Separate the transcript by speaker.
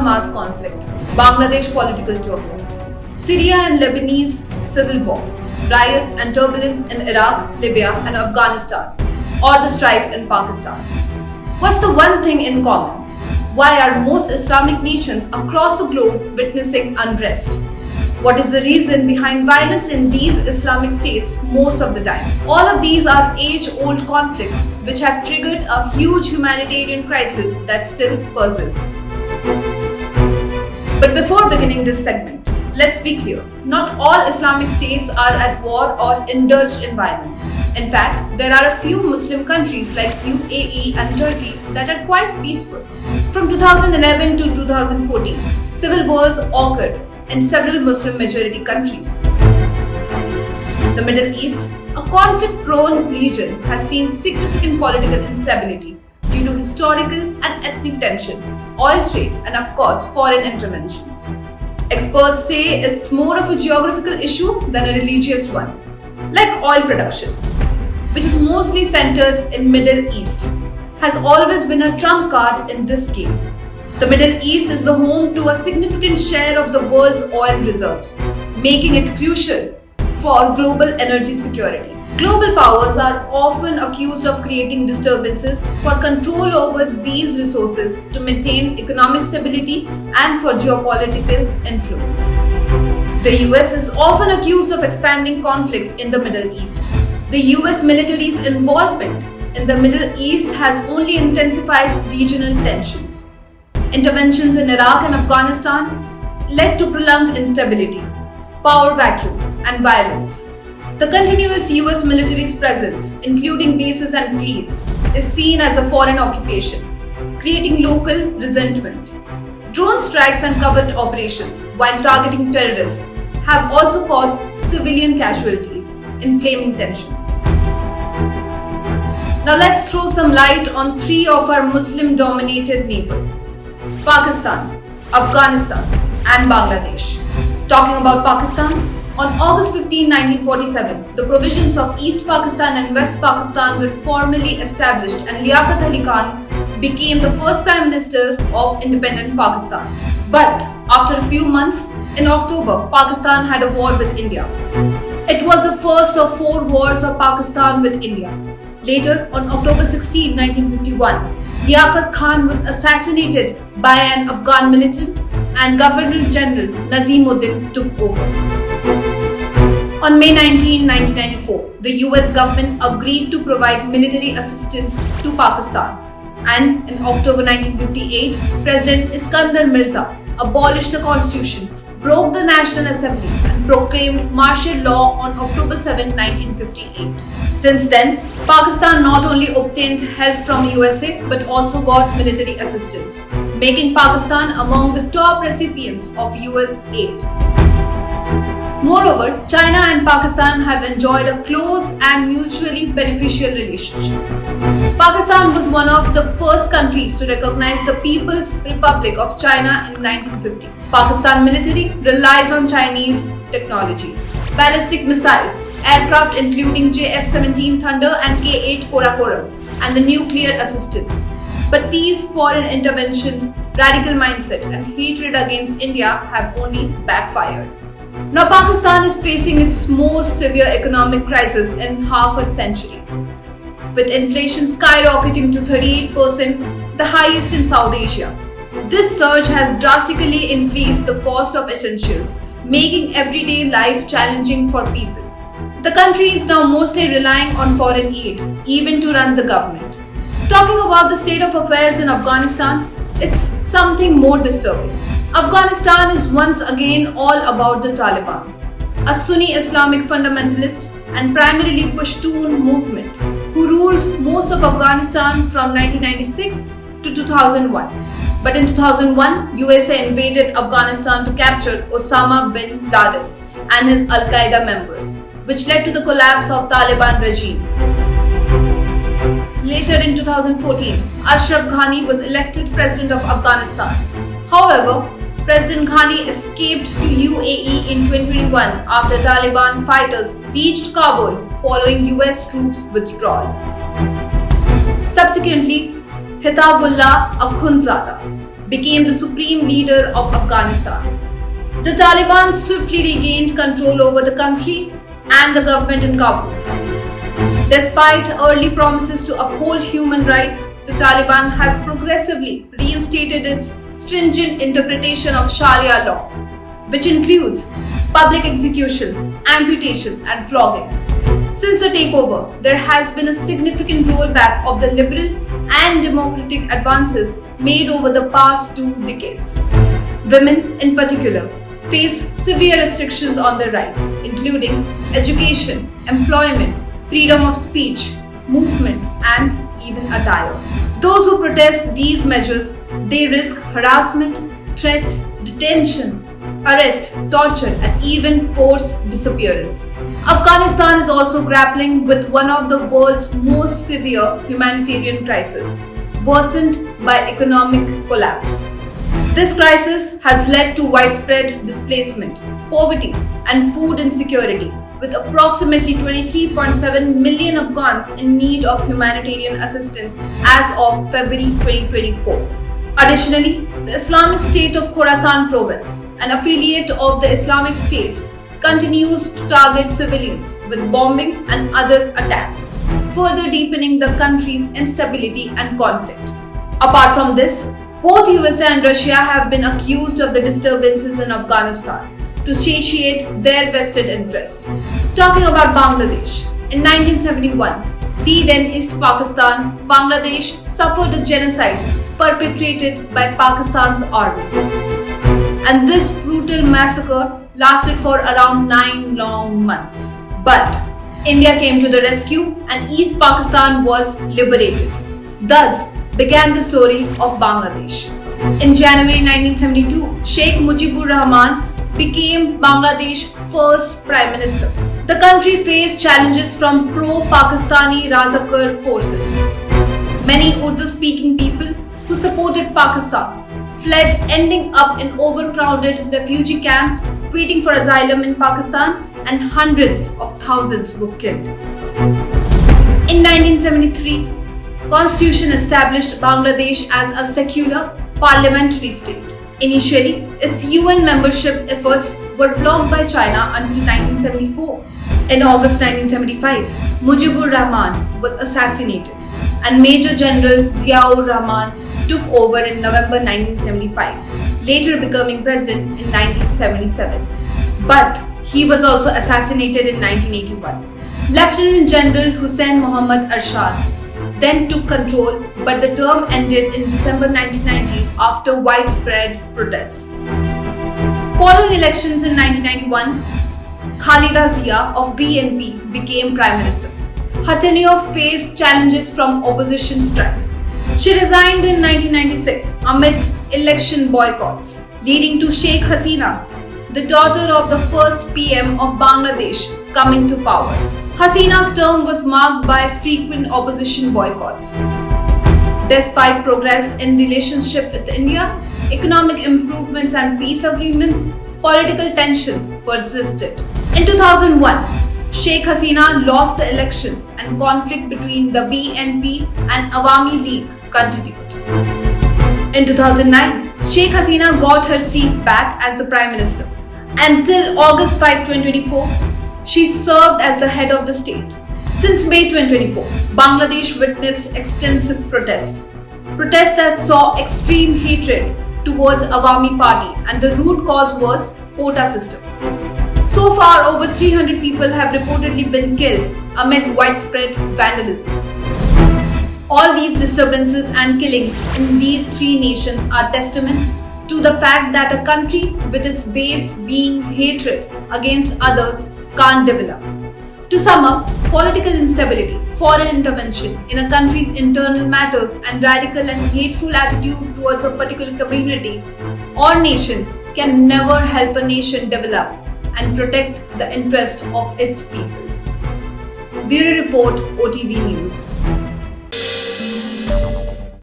Speaker 1: mass conflict, Bangladesh political turmoil, Syria and Lebanese civil war, riots and turbulence in Iraq, Libya and Afghanistan, or the strife in Pakistan. What's the one thing in common? Why are most Islamic nations across the globe witnessing unrest? What is the reason behind violence in these Islamic states most of the time? All of these are age-old conflicts which have triggered a huge humanitarian crisis that still persists. But before beginning this segment, let's be clear. Not all Islamic states are at war or indulged in violence. In fact, there are a few Muslim countries like UAE and Turkey that are quite peaceful. From 2011 to 2014, civil wars occurred in several Muslim majority countries. The Middle East, a conflict-prone region, has seen significant political instability due to historical and ethnic tension, oil trade, and of course, foreign interventions. Experts say it's more of a geographical issue than a religious one, like oil production, which is mostly centered in Middle East, has always been a trump card in this game. The Middle East is the home to a significant share of the world's oil reserves, making it crucial for global energy security. Global powers are often accused of creating disturbances for control over these resources to maintain economic stability and for geopolitical influence. The US is often accused of expanding conflicts in the Middle East. The US military's involvement in the Middle East has only intensified regional tensions. Interventions in Iraq and Afghanistan led to prolonged instability, power vacuums, and violence. The continuous US military's presence, including bases and fleets, is seen as a foreign occupation, creating local resentment. Drone strikes and covert operations, while targeting terrorists, have also caused civilian casualties, inflaming tensions. Now let's throw some light on three of our Muslim-dominated neighbors: Pakistan, Afghanistan, and Bangladesh. Talking about Pakistan, on August 15, 1947, the provisions of East Pakistan and West Pakistan were formally established and Liaquat Ali Khan became the first Prime Minister of independent Pakistan. But after a few months, in October, Pakistan had a war with India. It was the first of 4 wars of Pakistan with India. Later, on October 16, 1951, Liaquat Khan was assassinated by an Afghan militant and Governor General Nazimuddin took over. On May 19, 1994, the US government agreed to provide military assistance to Pakistan. And in October 1958, President Iskandar Mirza abolished the constitution, broke the National Assembly, and proclaimed martial law on October 7, 1958. Since then, Pakistan not only obtained help from USA but also got military assistance, making Pakistan among the top recipients of US aid. Moreover, China and Pakistan have enjoyed a close and mutually beneficial relationship. Pakistan was one of the first countries to recognize the People's Republic of China in 1950. Pakistan military relies on Chinese technology, ballistic missiles, aircraft including JF-17 Thunder and K-8 Karakoram, and the nuclear assistance. But these foreign interventions, radical mindset, and hatred against India have only backfired. Now Pakistan is facing its most severe economic crisis in half a century, with inflation skyrocketing to 38%, the highest in South Asia. This surge has drastically increased the cost of essentials, making everyday life challenging for people. The country is now mostly relying on foreign aid, even to run the government. Talking about the state of affairs in Afghanistan, it's something more disturbing. Afghanistan is once again all about the Taliban, a Sunni Islamic fundamentalist and primarily Pashtun movement who ruled most of Afghanistan from 1996 to 2001. But in 2001, USA invaded Afghanistan to capture Osama bin Laden and his Al-Qaeda members, which led to the collapse of Taliban regime. Later in 2014, Ashraf Ghani was elected president of Afghanistan. However, President Ghani escaped to UAE in 2021 after Taliban fighters reached Kabul following US troops withdrawal. Subsequently, Hitabullah Akhundzada, became the supreme leader of Afghanistan. The Taliban swiftly regained control over the country and the government in Kabul. Despite early promises to uphold human rights, the Taliban has progressively reinstated its stringent interpretation of Sharia law, which includes public executions, amputations, and flogging. Since the takeover, there has been a significant rollback of the liberal and democratic advances made over the past 2 decades. Women, in particular, face severe restrictions on their rights, including education, employment, freedom of speech, movement, and even attire. Those who protest these measures, they risk harassment, threats, detention, arrest, torture, and even forced disappearance. Afghanistan is also grappling with one of the world's most severe humanitarian crises, worsened by economic collapse. This crisis has led to widespread displacement, poverty, and food insecurity, with approximately 23.7 million Afghans in need of humanitarian assistance as of February 2024. Additionally, the Islamic State of Khorasan province, an affiliate of the Islamic State, continues to target civilians with bombing and other attacks, further deepening the country's instability and conflict. Apart from this, both USA and Russia have been accused of the disturbances in Afghanistan to satiate their vested interest. Talking about Bangladesh, in 1971, the then East Pakistan, Bangladesh suffered a genocide perpetrated by Pakistan's army. And this brutal massacre lasted for around 9 long months. But India came to the rescue and East Pakistan was liberated. Thus began the story of Bangladesh. In January 1972, Sheikh Mujibur Rahman became Bangladesh's first Prime Minister. The country faced challenges from pro-Pakistani Razakar forces. Many Urdu-speaking people who supported Pakistan fled, ending up in overcrowded refugee camps waiting for asylum in Pakistan, and hundreds of thousands were killed. In 1973, Constitution established Bangladesh as a secular parliamentary state. Initially, its UN membership efforts were blocked by China until 1974. In August 1975, Mujibur Rahman was assassinated and Major General Ziaur Rahman took over in November 1975, later becoming president in 1977. But he was also assassinated in 1981. Lieutenant General Hussain Mohammad Arshad then took control, but the term ended in December 1990 after widespread protests. Following elections in 1991, Khalida Zia of BNP became Prime Minister. Her tenure faced challenges from opposition strikes. She resigned in 1996 amid election boycotts, leading to Sheikh Hasina, the daughter of the first PM of Bangladesh, coming to power. Hasina's term was marked by frequent opposition boycotts. Despite progress in relationship with India, economic improvements and peace agreements, political tensions persisted. In 2001, Sheikh Hasina lost the elections and conflict between the BNP and Awami League continued. In 2009, Sheikh Hasina got her seat back as the Prime Minister. Until August 5, 2024, she served as the head of the state. Since May 2024, Bangladesh witnessed extensive protests. Protests that saw extreme hatred towards Awami Party, and the root cause was quota system. So far, over 300 people have reportedly been killed amid widespread vandalism. All these disturbances and killings in these 3 nations are testament to the fact that a country with its base being hatred against others can't develop. To sum up, political instability, foreign intervention in a country's internal matters, and radical and hateful attitude towards a particular community or nation can never help a nation develop and protect the interest of its people. Bureau Report, OTV News.